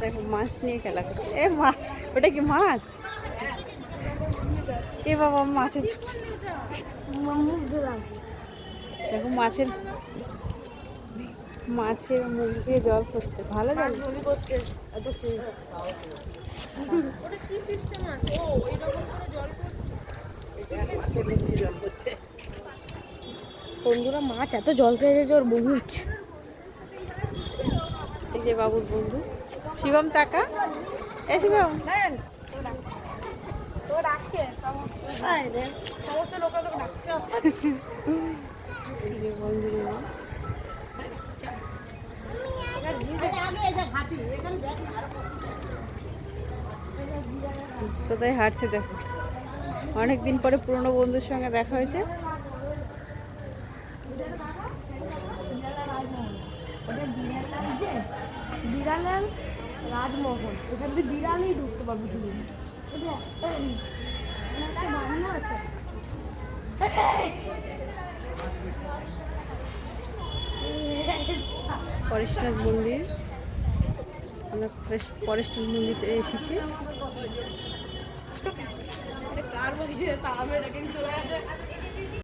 দেখো মাছ নিয়ে খেলা করছে। এ মা, ওটা কি মাছ? এ বাবা, মাছের দেখো মাছের মুখ দিয়ে জল পড়ছে। ভালো জল করছে। বন্ধুরা মাছ এত জল খেয়েছে ওর বমি হচ্ছে। এই যে বাবুর বন্ধু শিবম, টাকা। এ শিবম, কোথায় হাঁটছে দেখো। অনেকদিন পরে পুরনো বন্ধুর সঙ্গে দেখা হয়েছে। বিড়ালের রাজমহল, এখান থেকে বিড়ালই ঢুকতে পারবে শুধু। আছে পরেশনাথ মন্দির, আমরা পরেশনাথ মন্দিরে এসেছি। কার মধ্যে তাড়াবে চলে আসে।